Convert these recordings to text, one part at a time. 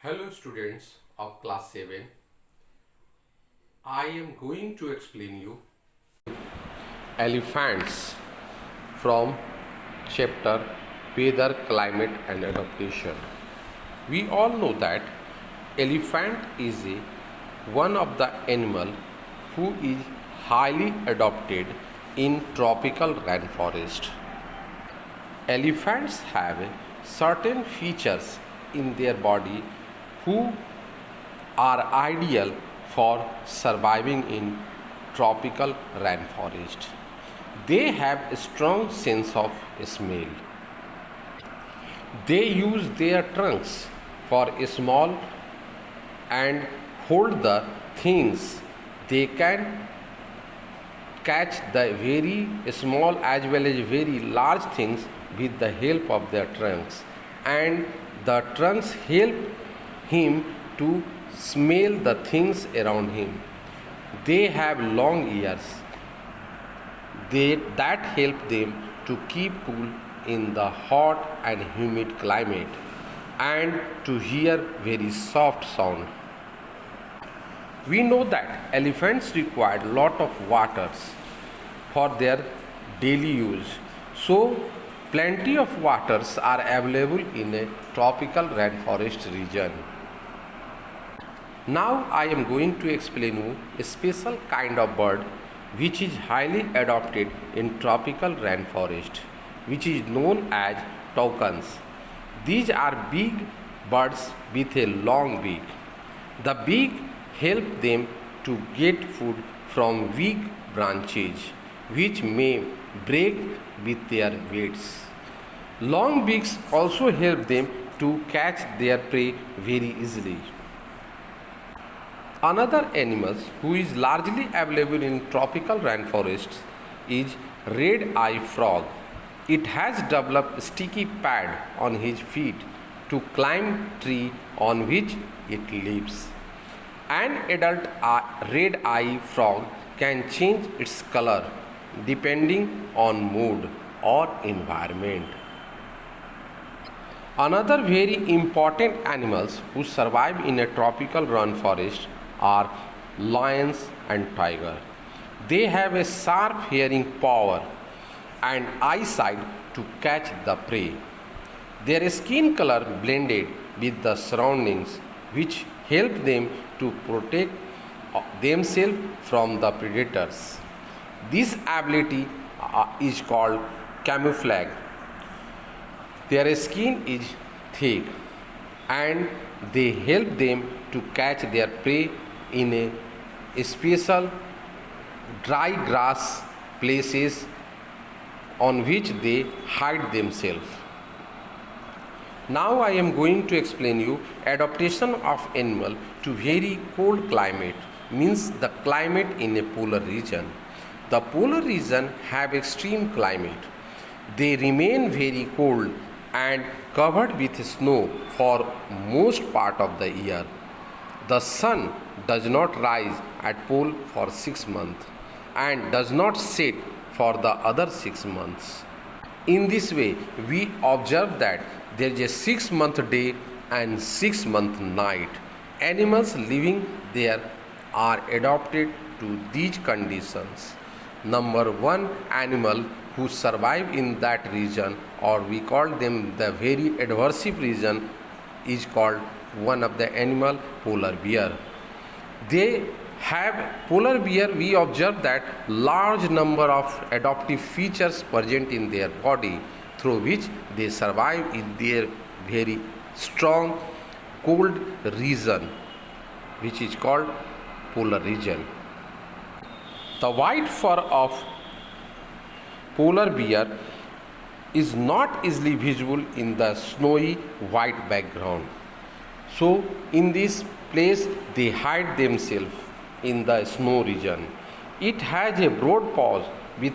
Hello students of class 7. I am going to explain you elephants from chapter Weather, Climate and Adaptation. We all know that elephant is one of the animal who is highly adapted in tropical rainforest. Elephants have certain features in their body who are ideal for surviving in tropical rainforest. They have a strong sense of smell. They use their trunks for small and hold the things. They can catch the very small as well as very large things with the help of their trunks, and the trunks help him to smell the things around him. They have long ears that help them to keep cool in the hot and humid climate and to hear very soft sound. We know that elephants require lot of waters for their daily use. So plenty of waters are available in a tropical rainforest region. Now I am going to explain you a special kind of bird which is highly adapted in tropical rainforest, which is known as toucans. These are big birds with a long beak. The beak helps them to get food from weak branches which may break with their weights. Long beaks also help them to catch their prey very easily. Another animal who is largely available in tropical rainforests is red-eye frog. It has developed a sticky pad on his feet to climb tree on which it lives. An adult red-eye frog can change its color depending on mood or environment. Another very important animals who survive in a tropical rainforest are lions and tiger. They have a sharp hearing power and eyesight to catch the prey. Their skin color blended with the surroundings which help them to protect themselves from the predators. This ability is called camouflage. Their skin is thick and they help them to catch their prey in a special dry grass places on which they hide themselves. Now I am going to explain you adaptation of animal to very cold climate, means the climate in a polar region. The polar region have extreme climate. They remain very cold and covered with snow for most part of the year. The sun does not rise at pole for 6 months and does not set for the other 6 months. In this way, we observe that there is a 6-month day and 6-month night. Animals living there are adapted to these conditions. Number one animal who survive in that region, or we call them the very adversive region, is called one of the animal polar bear. They have polar bear, we observe that large number of adaptive features present in their body through which they survive in their very strong cold region, which is called polar region. The white fur of polar bear is not easily visible in the snowy white background. So in this place they hide themselves in the snow region. It has a broad paws with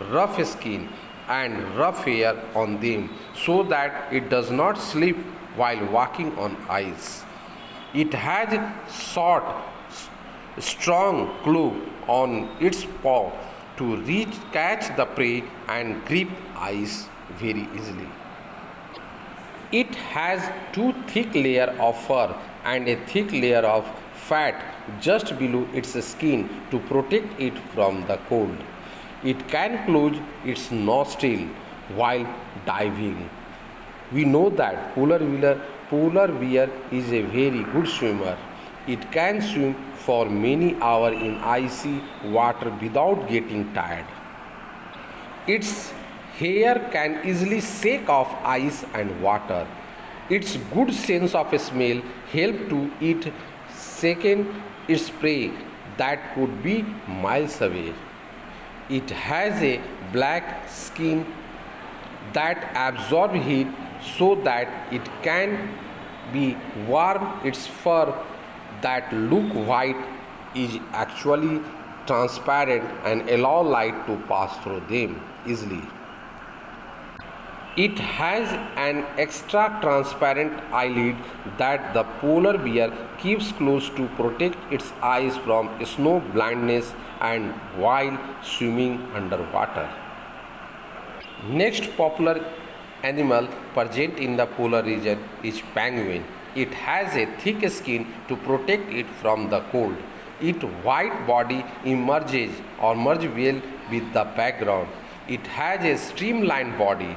rough skin and rough hair on them so that it does not slip while walking on ice. It has short, strong claw on its paw to catch the prey and grip ice very easily. It has two thick layers of fur and a thick layer of fat just below its skin to protect it from the cold. It can close its nostril while diving. We know that polar bear is a very good swimmer. It can swim for many hours in icy water without getting tired. Its hair can easily shake off ice and water. Its good sense of smell help to it second its prey that could be miles away. It has a black skin that absorb heat so that it can be warm. Its fur that look white is actually transparent and allow light to pass through them easily. It has an extra transparent eyelid that the polar bear keeps close to protect its eyes from snow blindness and while swimming underwater. Next popular animal present in the polar region is penguin. It has a thick skin to protect it from the cold. Its white body emerges or merges well with the background. It has a streamlined body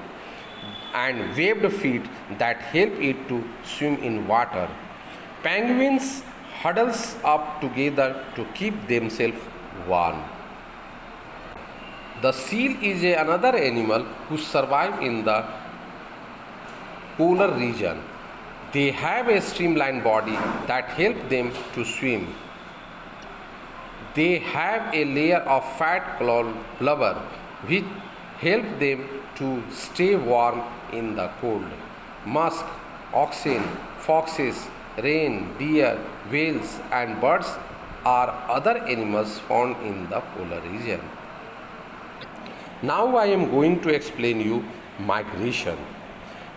and webbed feet that help it to swim in water. Penguins huddles up together to keep themselves warm. The seal is another animal who survive in the polar region. They have a streamlined body that help them to swim. They have a layer of fat called blubber which help them to stay warm in the cold. Musk, oxen, foxes, wren, deer, whales and birds are other animals found in the polar region. Now I am going to explain you migration.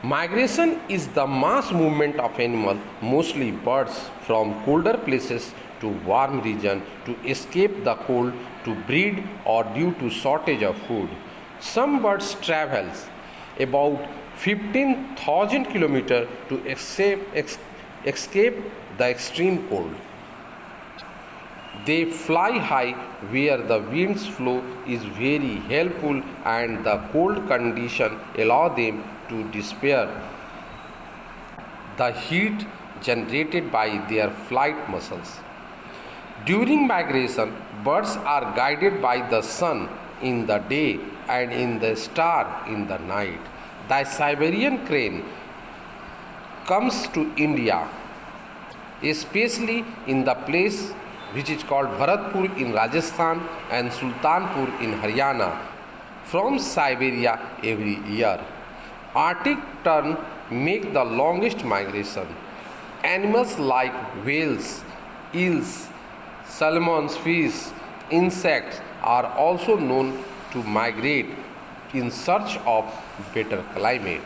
Migration is the mass movement of animals, mostly birds, from colder places to warm region to escape the cold, to breed or due to shortage of food. Some birds travel about 15,000 kilometers to escape the extreme cold. They fly high where the wind's flow is very helpful and the cold condition allow them to disappear the heat generated by their flight muscles. During migration, birds are guided by the sun in the day and in the star in the night. The Siberian crane comes to India, especially in the place which is called Bharatpur in Rajasthan and Sultanpur in Haryana, from Siberia every year. Arctic tern make the longest migration. Animals like whales, eels, salmon, fish, insects are also known to migrate in search of better climate.